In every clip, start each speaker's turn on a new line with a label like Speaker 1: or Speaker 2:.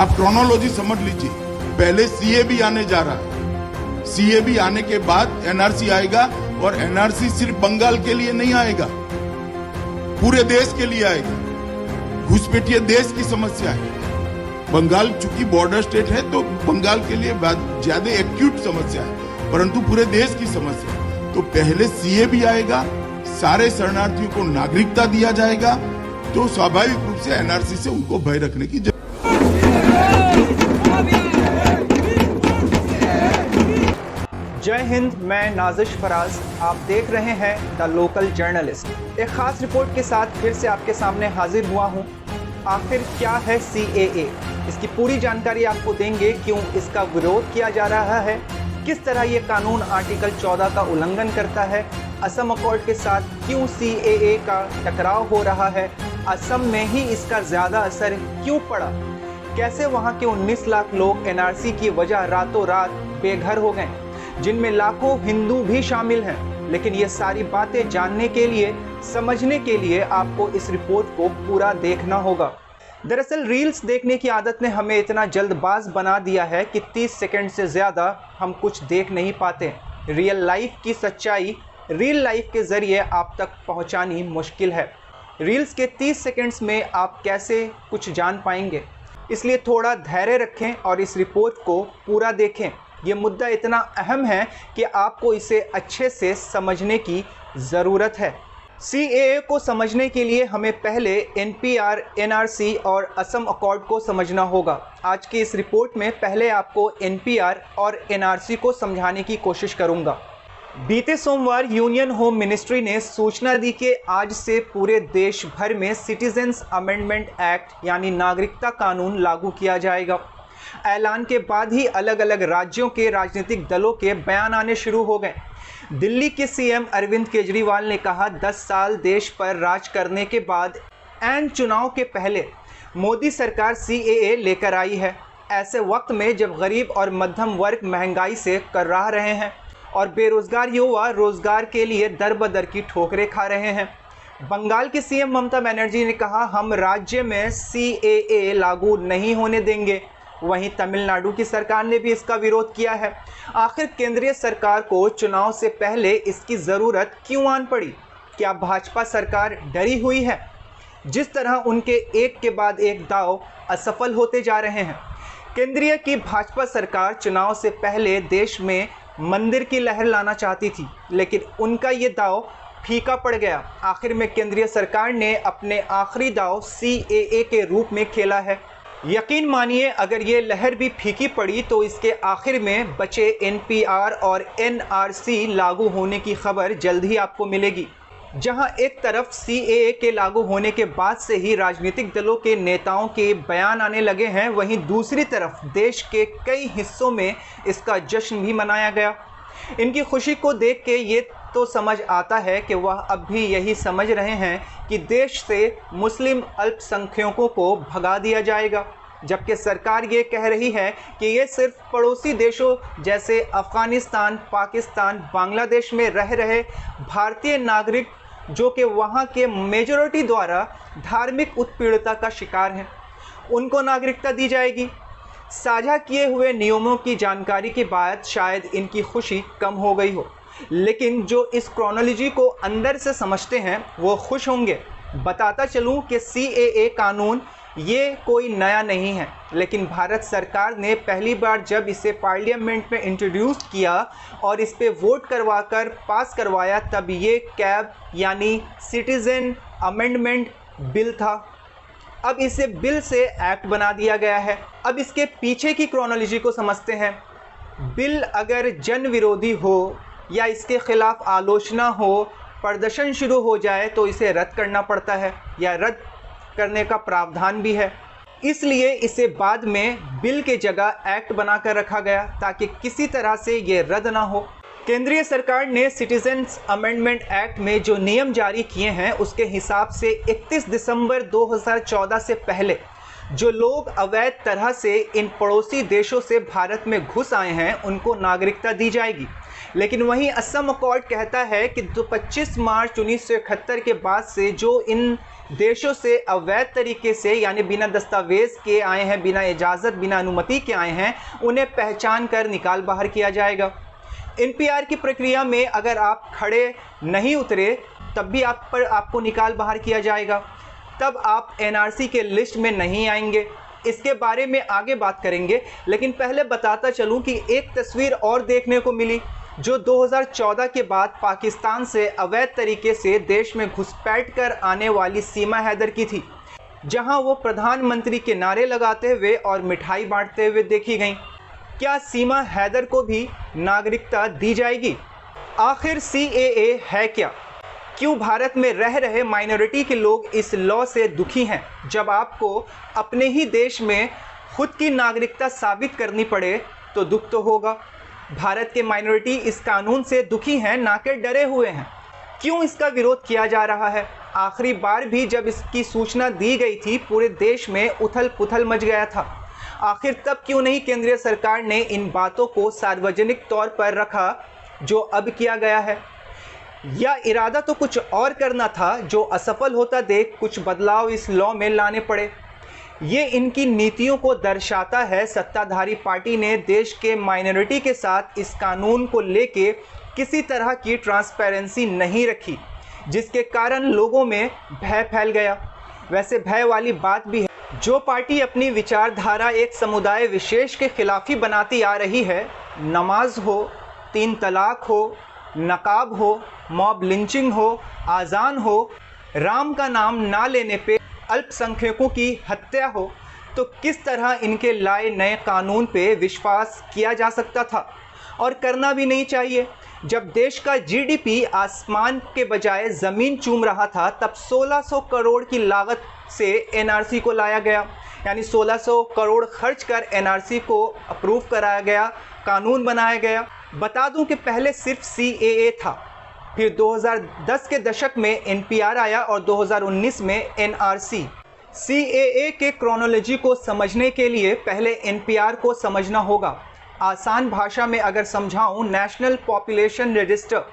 Speaker 1: आप क्रोनोलॉजी समझ लीजिए, पहले सीएबी आने जा रहा है, सीएबी आने के बाद एनआरसी आएगा, और एनआरसी सिर्फ बंगाल के लिए नहीं आएगा, पूरे देश के लिए आएगा। घुसपैठिया देश की समस्या है। बंगाल चूंकि बॉर्डर स्टेट है तो बंगाल के लिए ज्यादा एक्यूट समस्या है, परंतु पूरे देश की समस्या है। तो पहले सीएबी आएगा, सारे शरणार्थियों को नागरिकता दिया जाएगा, तो स्वाभाविक रूप से एनआरसी से उनको भय रखने की जरूरत।
Speaker 2: जय हिंद, मैं नाजिश फराज, आप देख रहे हैं द लोकल जर्नलिस्ट। एक खास रिपोर्ट के साथ फिर से आपके सामने हाजिर हुआ हूं। आखिर क्या है सीएए, इसकी पूरी जानकारी आपको देंगे। क्यों इसका विरोध किया जा रहा है, किस तरह ये कानून आर्टिकल 14 का उल्लंघन करता है, असम अकॉर्ड के साथ क्यों सीएए का टकराव हो रहा है, असम में ही इसका ज़्यादा असर क्यों पड़ा, कैसे वहाँ के 19 लाख लोग एनआरसी की वजह रातों रात बेघर हो गए, जिनमें लाखों हिंदू भी शामिल हैं। लेकिन ये सारी बातें जानने के लिए, समझने के लिए आपको इस रिपोर्ट को पूरा देखना होगा। दरअसल रील्स देखने की आदत ने हमें इतना जल्दबाज बना दिया है कि 30 सेकंड से ज़्यादा हम कुछ देख नहीं पाते। रियल लाइफ की सच्चाई रियल लाइफ के ज़रिए आप तक पहुंचानी मुश्किल है। रील्स के 30 सेकंड्स में आप कैसे कुछ जान पाएंगे, इसलिए थोड़ा धैर्य रखें और इस रिपोर्ट को पूरा देखें। ये मुद्दा इतना अहम है कि आपको इसे अच्छे से समझने की ज़रूरत है। सीएए को समझने के लिए हमें पहले एनपीआर, एनआरसी और असम अकॉर्ड को समझना होगा। आज की इस रिपोर्ट में पहले आपको एनपीआर और एनआरसी को समझाने की कोशिश करूंगा। बीते सोमवार यूनियन होम मिनिस्ट्री ने सूचना दी कि आज से पूरे देश भर में सिटीजन्स अमेंडमेंट एक्ट यानी नागरिकता कानून लागू किया जाएगा। ऐलान के बाद ही अलग अलग राज्यों के राजनीतिक दलों के बयान आने शुरू हो गए। दिल्ली के सीएम अरविंद केजरीवाल ने कहा, 10 साल देश पर राज करने के बाद ऐन चुनाव के पहले मोदी सरकार सीएए लेकर आई है। ऐसे वक्त में जब गरीब और मध्यम वर्ग महंगाई से कर्राह रहे हैं और बेरोजगार युवा रोजगार के लिए दर बदर की ठोकरें खा रहे हैं। बंगाल की सीएम ममता बनर्जी ने कहा, हम राज्य में सीएए लागू नहीं होने देंगे। वहीं तमिलनाडु की सरकार ने भी इसका विरोध किया है। आखिर केंद्रीय सरकार को चुनाव से पहले इसकी ज़रूरत क्यों आन पड़ी? क्या भाजपा सरकार डरी हुई है? जिस तरह उनके एक के बाद एक दांव असफल होते जा रहे हैं। केंद्रीय की भाजपा सरकार चुनाव से पहले देश में मंदिर की लहर लाना चाहती थी, लेकिन उनका ये दांव फीका पड़ गया। आखिर में केंद्रीय सरकार ने अपने आखिरी दांव सीएए के रूप में खेला है। यकीन मानिए, अगर ये लहर भी फीकी पड़ी तो इसके आखिर में बचे एनपीआर और एनआरसी लागू होने की खबर जल्द ही आपको मिलेगी। जहां एक तरफ सीएए के लागू होने के बाद से ही राजनीतिक दलों के नेताओं के बयान आने लगे हैं, वहीं दूसरी तरफ देश के कई हिस्सों में इसका जश्न भी मनाया गया। इनकी खुशी को देख के ये तो समझ आता है कि वह अब भी यही समझ रहे हैं कि देश से मुस्लिम अल्पसंख्यकों को भगा दिया जाएगा, जबकि सरकार ये कह रही है कि ये सिर्फ पड़ोसी देशों जैसे अफ़गानिस्तान, पाकिस्तान, बांग्लादेश में रह रहे भारतीय नागरिक जो कि वहाँ के मेजॉरिटी द्वारा धार्मिक उत्पीड़नता का शिकार हैं, उनको नागरिकता दी जाएगी। साझा किए हुए नियमों की जानकारी के बाद शायद इनकी खुशी कम हो गई हो, लेकिन जो इस क्रोनोलॉजी को अंदर से समझते हैं वो खुश होंगे। बताता चलूं कि सीएए कानून ये कोई नया नहीं है, लेकिन भारत सरकार ने पहली बार जब इसे पार्लियामेंट में इंट्रोड्यूस किया और इस पे वोट करवाकर पास करवाया, तब ये कैब यानी सिटीजन अमेंडमेंट बिल था। अब इसे बिल से एक्ट बना दिया गया है। अब इसके पीछे की क्रोनोलॉजी को समझते हैं। बिल अगर जन विरोधी हो या इसके खिलाफ आलोचना हो, प्रदर्शन शुरू हो जाए तो इसे रद्द करना पड़ता है या रद्द करने का प्रावधान भी है। इसलिए इसे बाद में बिल के जगह एक्ट बनाकर रखा गया ताकि किसी तरह से ये रद्द ना हो। केंद्रीय सरकार ने सिटीजन्स अमेंडमेंट एक्ट में जो नियम जारी किए हैं उसके हिसाब से 31 दिसंबर 2014 से पहले जो लोग अवैध तरह से इन पड़ोसी देशों से भारत में घुस आए हैं उनको नागरिकता दी जाएगी। लेकिन वहीं असम अकॉर्ड कहता है कि 25 मार्च 1971 के बाद से जो इन देशों से अवैध तरीके से यानी बिना दस्तावेज के आए हैं, बिना इजाज़त, बिना अनुमति के आए हैं, उन्हें पहचान कर निकाल बाहर किया जाएगा। एनपीआर की प्रक्रिया में अगर आप खड़े नहीं उतरे तब भी आपको निकाल बाहर किया जाएगा, तब आप एनआरसी के लिस्ट में नहीं आएंगे। इसके बारे में आगे बात करेंगे, लेकिन पहले बताता चलूं कि एक तस्वीर और देखने को मिली जो 2014 के बाद पाकिस्तान से अवैध तरीके से देश में घुसपैठ कर आने वाली सीमा हैदर की थी, जहां वो प्रधानमंत्री के नारे लगाते हुए और मिठाई बांटते हुए देखी गईं। क्या सीमा हैदर को भी नागरिकता दी जाएगी? आखिर सीएए है क्या? क्यों भारत में रह रहे माइनॉरिटी के लोग इस लॉ से दुखी हैं? जब आपको अपने ही देश में खुद की नागरिकता साबित करनी पड़े तो दुख तो होगा। भारत के माइनॉरिटी इस कानून से दुखी हैं, ना कि डरे हुए हैं। क्यों इसका विरोध किया जा रहा है? आखिरी बार भी जब इसकी सूचना दी गई थी पूरे देश में उथल पुथल मच गया था। आखिर तब क्यों नहीं केंद्रीय सरकार ने इन बातों को सार्वजनिक तौर पर रखा जो अब किया गया है? या इरादा तो कुछ और करना था जो असफल होता देख कुछ बदलाव इस लॉ में लाने पड़े? ये इनकी नीतियों को दर्शाता है। सत्ताधारी पार्टी ने देश के माइनॉरिटी के साथ इस कानून को लेके किसी तरह की ट्रांसपेरेंसी नहीं रखी, जिसके कारण लोगों में भय फैल गया। वैसे भय वाली बात भी है। जो पार्टी अपनी विचारधारा एक समुदाय विशेष के खिलाफ ही बनाती आ रही है, नमाज हो, 3 तलाक हो, नकाब हो, मॉब लिंचिंग हो, आज़ान हो, राम का नाम ना लेने पे अल्पसंख्यकों की हत्या हो, तो किस तरह इनके लाए नए कानून पे विश्वास किया जा सकता था? और करना भी नहीं चाहिए। जब देश का जीडीपी आसमान के बजाय ज़मीन चूम रहा था, तब 1600 करोड़ की लागत से एनआरसी को लाया गया, यानी 1600 करोड़ खर्च कर एनआरसी को अप्रूव कराया गया, कानून बनाया गया। बता दूं कि पहले सिर्फ सीएए था, फिर 2010 के दशक में एनपीआर आया और 2019 में एनआरसी। सीएए के क्रोनोलॉजी को समझने के लिए पहले एनपीआर को समझना होगा। आसान भाषा में अगर समझाऊं, नेशनल पॉपुलेशन रजिस्टर,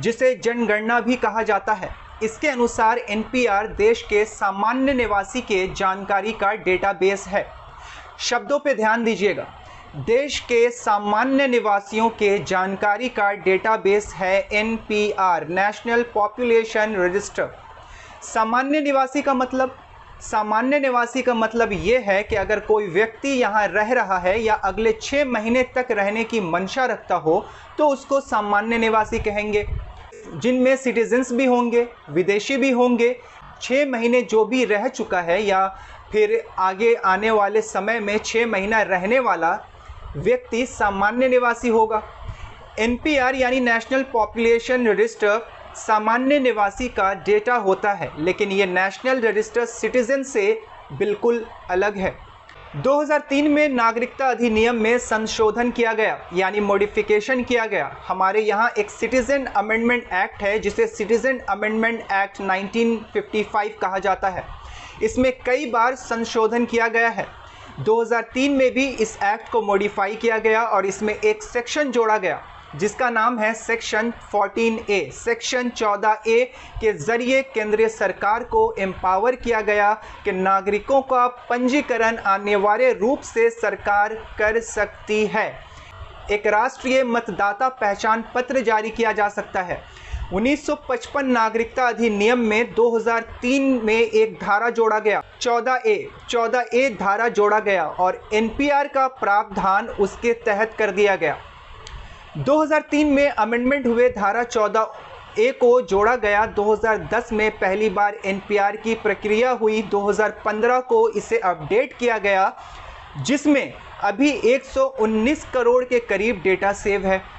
Speaker 2: जिसे जनगणना भी कहा जाता है, इसके अनुसार एनपीआर देश के सामान्य निवासी के जानकारी का डेटाबेस है। शब्दों पे ध्यान दीजिएगा, देश के सामान्य निवासियों के जानकारी का डेटाबेस है एनपीआर, नेशनल पॉपुलेशन रजिस्टर। सामान्य निवासी का मतलब ये है कि अगर कोई व्यक्ति यहाँ रह रहा है या अगले 6 महीने तक रहने की मंशा रखता हो तो उसको सामान्य निवासी कहेंगे, जिनमें सिटीजन्स भी होंगे, विदेशी भी होंगे। 6 महीने जो भी रह चुका है या फिर आगे आने वाले समय में 6 महीना रहने वाला व्यक्ति सामान्य निवासी होगा। एनपीआर यानी नेशनल पॉपुलेशन रजिस्टर सामान्य निवासी का डेटा होता है, लेकिन ये नेशनल रजिस्टर सिटीजन से बिल्कुल अलग है। 2003 में नागरिकता अधिनियम में संशोधन किया गया, यानी मॉडिफिकेशन किया गया। हमारे यहाँ एक सिटीजन अमेंडमेंट एक्ट है जिसे सिटीजन अमेंडमेंट एक्ट 1955 कहा जाता है। इसमें कई बार संशोधन किया गया है। 2003 में भी इस एक्ट को मॉडिफाई किया गया और इसमें एक सेक्शन जोड़ा गया जिसका नाम है सेक्शन 14A। सेक्शन 14A के ज़रिए केंद्रीय सरकार को एम्पावर किया गया कि नागरिकों का पंजीकरण अनिवार्य रूप से सरकार कर सकती है। एक राष्ट्रीय मतदाता पहचान पत्र जारी किया जा सकता है। 1955 नागरिकता अधिनियम में 2003 में एक धारा जोड़ा गया, 14A धारा जोड़ा गया और एनपीआर का प्रावधान उसके तहत कर दिया गया। 2003 में अमेंडमेंट हुए धारा 14A को जोड़ा गया। 2010 में पहली बार एनपीआर की प्रक्रिया हुई। 2015 को इसे अपडेट किया गया, जिसमें अभी 119 करोड़ के करीब डेटा सेव है।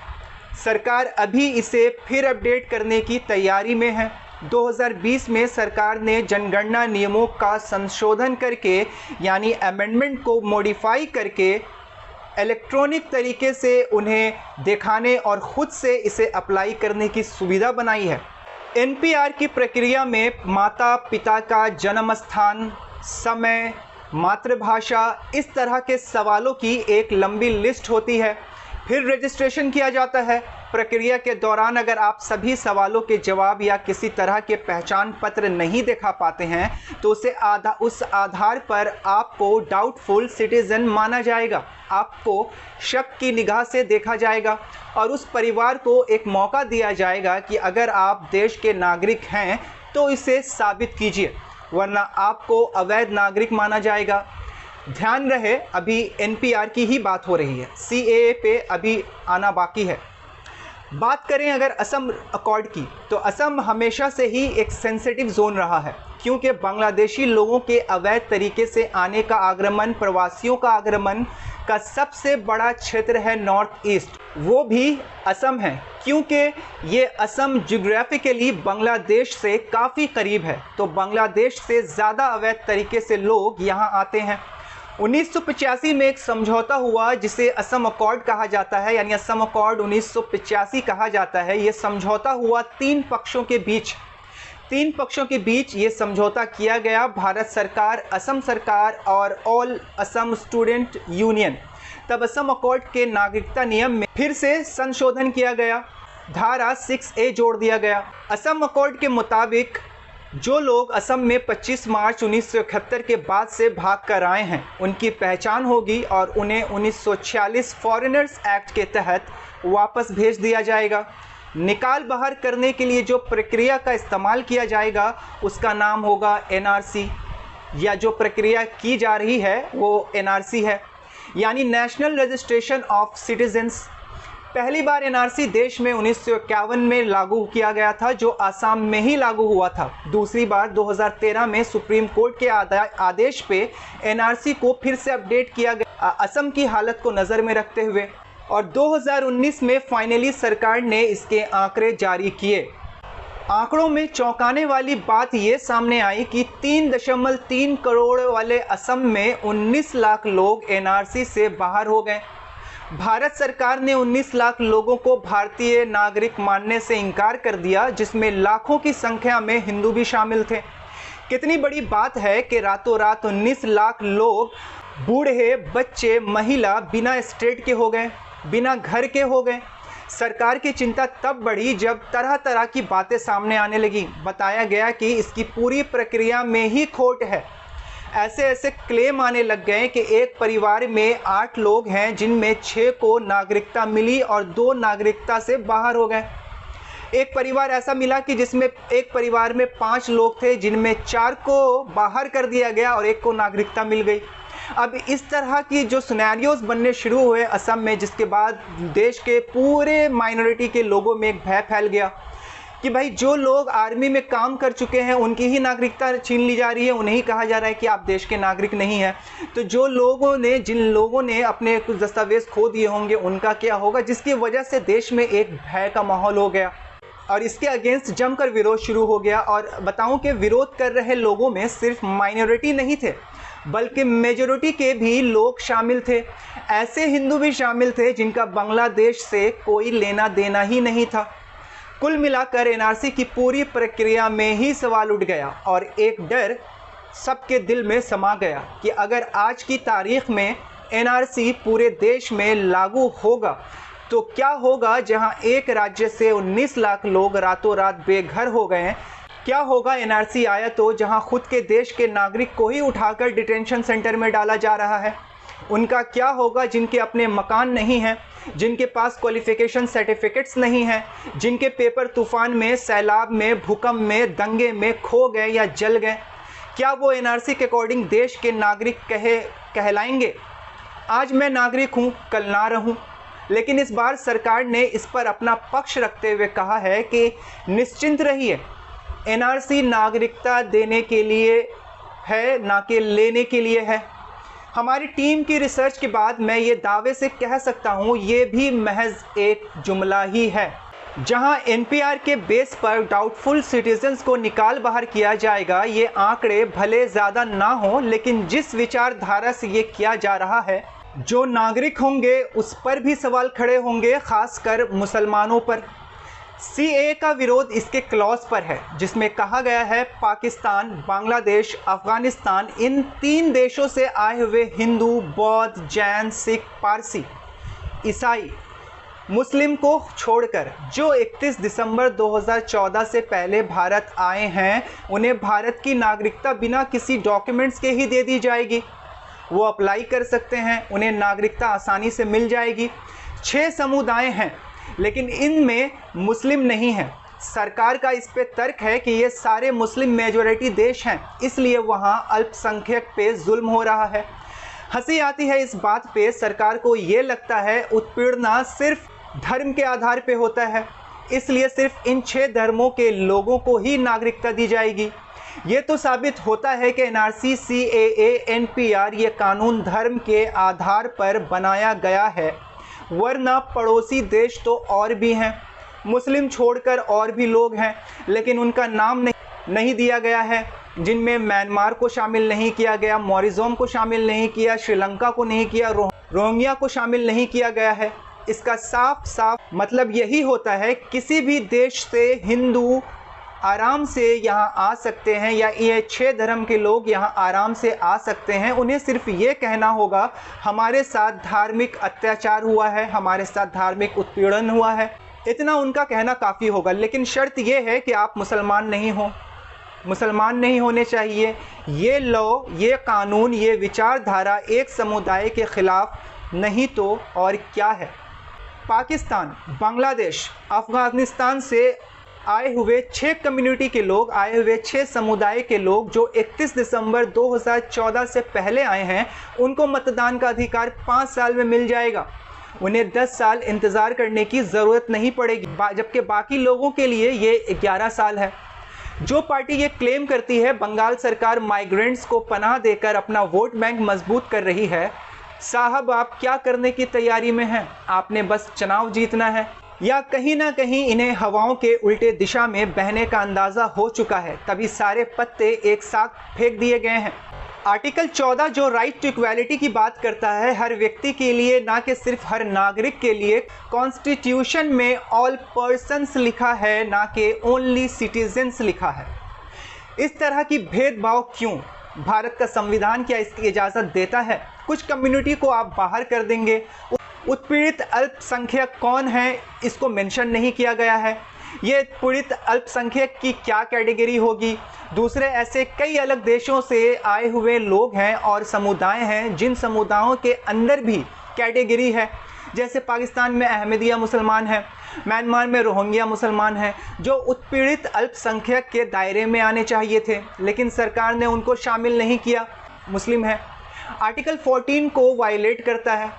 Speaker 2: सरकार अभी इसे फिर अपडेट करने की तैयारी में है। 2020 में सरकार ने जनगणना नियमों का संशोधन करके, यानी अमेंडमेंट को मॉडिफाई करके इलेक्ट्रॉनिक तरीके से उन्हें दिखाने और ख़ुद से इसे अप्लाई करने की सुविधा बनाई है। एनपीआर की प्रक्रिया में माता पिता का जन्म स्थान, समय, मातृभाषा, इस तरह के सवालों की एक लंबी लिस्ट होती है। फिर रजिस्ट्रेशन किया जाता है। प्रक्रिया के दौरान अगर आप सभी सवालों के जवाब या किसी तरह के पहचान पत्र नहीं दिखा पाते हैं तो उस आधार पर आपको डाउटफुल सिटीजन माना जाएगा, आपको शक की निगाह से देखा जाएगा और उस परिवार को एक मौका दिया जाएगा कि अगर आप देश के नागरिक हैं तो इसे साबित कीजिए, वरना आपको अवैध नागरिक माना जाएगा। ध्यान रहे, अभी एनपीआर की ही बात हो रही है, सीएए पे अभी आना बाकी है। बात करें अगर असम अकॉर्ड की, तो असम हमेशा से ही एक सेंसिटिव जोन रहा है, क्योंकि बांग्लादेशी लोगों के अवैध तरीके से आने का आगमन, प्रवासियों का आगमन का सबसे बड़ा क्षेत्र है नॉर्थ ईस्ट, वो भी असम है, क्योंकि ये असम ज्योग्राफिकली बांग्लादेश से काफ़ी करीब है, तो बांग्लादेश से ज़्यादा अवैध तरीके से लोग यहाँ आते हैं। 1985 में एक समझौता हुआ जिसे असम अकॉर्ड कहा जाता है, यानी असम अकॉर्ड 1985 कहा जाता है। ये समझौता हुआ तीन पक्षों के बीच ये समझौता किया गया, भारत सरकार, असम सरकार और ऑल असम स्टूडेंट यूनियन। तब असम अकॉर्ड के नागरिकता नियम में फिर से संशोधन किया गया, धारा 6A जोड़ दिया गया। असम अकॉर्ड के मुताबिक जो लोग असम में 25 मार्च 1971 के बाद से भाग कर आए हैं उनकी पहचान होगी और उन्हें 1946 फॉरेनर्स एक्ट के तहत वापस भेज दिया जाएगा। निकाल बाहर करने के लिए जो प्रक्रिया का इस्तेमाल किया जाएगा उसका नाम होगा एनआरसी, या जो प्रक्रिया की जा रही है वो एनआरसी है, यानी नेशनल रजिस्ट्रेशन ऑफ सिटीजन्स। पहली बार एनआरसी देश में 1951 में लागू किया गया था, जो आसाम में ही लागू हुआ था। दूसरी बार 2013 में सुप्रीम कोर्ट के आदेश पे एनआरसी को फिर से अपडेट किया गया असम की हालत को नज़र में रखते हुए, और 2019 में फाइनली सरकार ने इसके आंकड़े जारी किए। आंकड़ों में चौंकाने वाली बात ये सामने आई कि 3.3 करोड़ वाले असम में 19 लाख लोग एनआरसी से बाहर हो गए। भारत सरकार ने 19 लाख लोगों को भारतीय नागरिक मानने से इनकार कर दिया, जिसमें लाखों की संख्या में हिंदू भी शामिल थे। कितनी बड़ी बात है कि रातों रात 19 लाख लोग, बूढ़े, बच्चे, महिला बिना स्टेट के हो गए, बिना घर के हो गए। सरकार की चिंता तब बढ़ी जब तरह तरह की बातें सामने आने लगी। बताया गया कि इसकी पूरी प्रक्रिया में ही खोट है। ऐसे ऐसे क्लेम आने लग गए कि एक परिवार में 8 लोग हैं जिनमें 6 को नागरिकता मिली और 2 नागरिकता से बाहर हो गए। एक परिवार ऐसा मिला कि जिसमें एक परिवार में 5 लोग थे जिनमें 4 को बाहर कर दिया गया और 1 को नागरिकता मिल गई। अब इस तरह की जो सिनेरियोज बनने शुरू हुए असम में, जिसके बाद देश के पूरे माइनॉरिटी के लोगों में एक भय फैल गया कि भाई जो लोग आर्मी में काम कर चुके हैं उनकी ही नागरिकता छीन ली जा रही है, उन्हें ही कहा जा रहा है कि आप देश के नागरिक नहीं हैं। तो जिन लोगों ने अपने कुछ दस्तावेज खो दिए होंगे उनका क्या होगा, जिसकी वजह से देश में एक भय का माहौल हो गया और इसके अगेंस्ट जमकर विरोध शुरू हो गया। और बताऊं कि विरोध कर रहे लोगों में सिर्फ माइनॉरिटी नहीं थे, बल्कि मेजॉरिटी के भी लोग शामिल थे। ऐसे हिंदू भी शामिल थे जिनका बांग्लादेश से कोई लेना देना ही नहीं था। कुल मिलाकर एनआरसी की पूरी प्रक्रिया में ही सवाल उठ गया और एक डर सबके दिल में समा गया कि अगर आज की तारीख में एनआरसी पूरे देश में लागू होगा तो क्या होगा, जहां एक राज्य से 19 लाख लोग रातों रात बेघर हो गए हैं। क्या होगा एनआरसी आया तो, जहां खुद के देश के नागरिक को ही उठाकर डिटेंशन सेंटर में डाला जा रहा है। उनका क्या होगा जिनके अपने मकान नहीं हैं, जिनके पास क्वालिफिकेशन सर्टिफिकेट्स नहीं हैं, जिनके पेपर तूफान में, सैलाब में, भूकंप में, दंगे में खो गए या जल गए। क्या वो एनआरसी के अकॉर्डिंग देश के नागरिक कहलाएंगे? आज मैं नागरिक हूँ, कल ना रहूँ। लेकिन इस बार सरकार ने इस पर अपना पक्ष रखते हुए कहा है कि निश्चिंत रहिए, एनआरसी नागरिकता देने के लिए है, ना कि लेने के लिए है। हमारी टीम की रिसर्च के बाद मैं ये दावे से कह सकता हूँ ये भी महज एक जुमला ही है। जहां एनपीआर के बेस पर डाउटफुल सिटीजन्स को निकाल बाहर किया जाएगा, ये आंकड़े भले ज़्यादा ना हो, लेकिन जिस विचारधारा से ये किया जा रहा है, जो नागरिक होंगे उस पर भी सवाल खड़े होंगे, खासकर मुसलमानों पर। सीएए का विरोध इसके क्लॉज पर है, जिसमें कहा गया है पाकिस्तान, बांग्लादेश, अफगानिस्तान, इन 3 देशों से आए हुए हिंदू, बौद्ध, जैन, सिख, पारसी, ईसाई, मुस्लिम को छोड़कर जो 31 दिसंबर 2014 से पहले भारत आए हैं, उन्हें भारत की नागरिकता बिना किसी डॉक्यूमेंट्स के ही दे दी जाएगी। वो अप्लाई कर सकते हैं, उन्हें नागरिकता आसानी से मिल जाएगी। 6 समुदाय हैं, लेकिन इनमें मुस्लिम नहीं हैं। सरकार का इस पे तर्क है कि ये सारे मुस्लिम मेजॉरिटी देश हैं, इसलिए वहाँ अल्पसंख्यक पे जुल्म हो रहा है। हंसी आती है इस बात पे, सरकार को ये लगता है उत्पीड़ना सिर्फ धर्म के आधार पे होता है, इसलिए सिर्फ इन 6 धर्मों के लोगों को ही नागरिकता दी जाएगी। ये तो साबित होता है कि एनआरसी, CAA, NPR ये कानून धर्म के आधार पर बनाया गया है, वरना पड़ोसी देश तो और भी हैं, मुस्लिम छोड़कर और भी लोग हैं, लेकिन उनका नाम नहीं दिया गया है, जिनमें म्यांमार को शामिल नहीं किया गया, मॉरिज़ोम को शामिल नहीं किया, श्रीलंका को नहीं किया, रोहिंग्या को शामिल नहीं किया गया है। इसका साफ साफ मतलब यही होता है किसी भी देश से हिंदू आराम से यहाँ आ सकते हैं, या ये 6 धर्म के लोग यहाँ आराम से आ सकते हैं। उन्हें सिर्फ ये कहना होगा हमारे साथ धार्मिक अत्याचार हुआ है, हमारे साथ धार्मिक उत्पीड़न हुआ है, इतना उनका कहना काफ़ी होगा। लेकिन शर्त ये है कि आप मुसलमान नहीं हो, मुसलमान नहीं होने चाहिए। ये लॉ, ये कानून, ये विचारधारा एक समुदाय के खिलाफ नहीं तो और क्या है। पाकिस्तान, बांग्लादेश, अफ़गानिस्तान से आए हुए 6 कम्युनिटी के लोग, आए हुए 6 समुदाय के लोग जो 31 दिसंबर 2014 से पहले आए हैं, उनको मतदान का अधिकार 5 साल में मिल जाएगा। उन्हें 10 साल इंतज़ार करने की ज़रूरत नहीं पड़ेगी, जबकि बाकी लोगों के लिए ये 11 साल है। जो पार्टी ये क्लेम करती है बंगाल सरकार माइग्रेंट्स को पनाह देकर अपना वोट बैंक मजबूत कर रही है, साहब आप क्या करने की तैयारी में हैं? आपने बस चुनाव जीतना है, या कहीं ना कहीं इन्हें हवाओं के उल्टे दिशा में बहने का अंदाज़ा हो चुका है, तभी सारे पत्ते एक साथ फेंक दिए गए हैं। आर्टिकल 14 जो राइट टू इक्वालिटी की बात करता है, हर व्यक्ति के लिए, ना कि सिर्फ हर नागरिक के लिए। कॉन्स्टिट्यूशन में ऑल पर्सन्स लिखा है, ना कि ओनली सिटीजन्स लिखा है। इस तरह की भेदभाव क्यों? भारत का संविधान क्या इसकी इजाज़त देता है? कुछ कम्युनिटी को आप बाहर कर देंगे। उत्पीड़ित अल्पसंख्यक कौन है, इसको मेंशन नहीं किया गया है। ये पीड़ित अल्पसंख्यक की क्या कैटेगरी होगी? दूसरे ऐसे कई अलग देशों से आए हुए लोग हैं और समुदाय हैं, जिन समुदायों के अंदर भी कैटेगरी है। जैसे पाकिस्तान में अहमदिया मुसलमान हैं, म्यांमार में रोहिंग्या मुसलमान हैं, जो उत्पीड़ित अल्पसंख्यक के दायरे में आने चाहिए थे, लेकिन सरकार ने उनको शामिल नहीं किया, मुस्लिम है। आर्टिकल 14 को वायलेट करता है,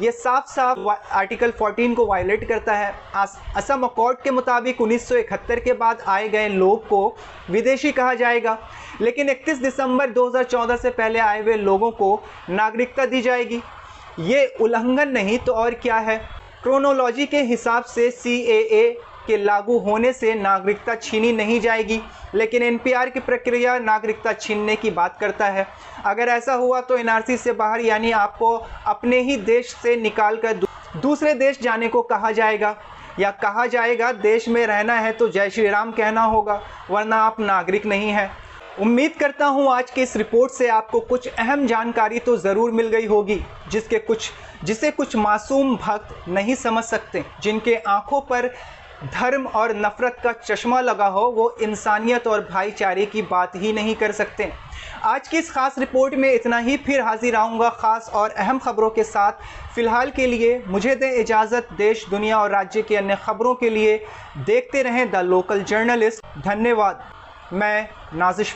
Speaker 2: ये साफ साफ आर्टिकल 14 को वायलेट करता है। असम अकॉर्ड के मुताबिक 1971 के बाद आए गए लोग को विदेशी कहा जाएगा, लेकिन 31 दिसंबर 2014 से पहले आए हुए लोगों को नागरिकता दी जाएगी। ये उल्लंघन नहीं तो और क्या है। क्रोनोलॉजी के हिसाब से CAA के लागू होने से नागरिकता छीनी नहीं जाएगी, लेकिन NPR की प्रक्रिया नागरिकता छीनने की बात करता है। अगर ऐसा हुआ तो NRC से बाहर, यानी आपको अपने ही देश से निकाल कर दूसरे देश जाने को कहा जाएगा, या कहा जाएगा देश में रहना है तो जय श्री राम कहना होगा, वरना आप नागरिक नहीं हैं। उम्मीद करता हूँ आज की इस रिपोर्ट से आपको कुछ अहम जानकारी तो ज़रूर मिल गई होगी, जिसे कुछ मासूम भक्त नहीं समझ सकते। जिनके आंखों पर धर्म और नफ़रत का चश्मा लगा हो, वो इंसानियत और भाईचारे की बात ही नहीं कर सकते। आज की इस खास रिपोर्ट में इतना ही, फिर हाजिर आऊँगा ख़ास और अहम खबरों के साथ। फ़िलहाल के लिए मुझे दें इजाज़त। देश, दुनिया और राज्य की अन्य खबरों के लिए देखते रहें द लोकल जर्नलिस्ट। धन्यवाद। मैं नाज़िश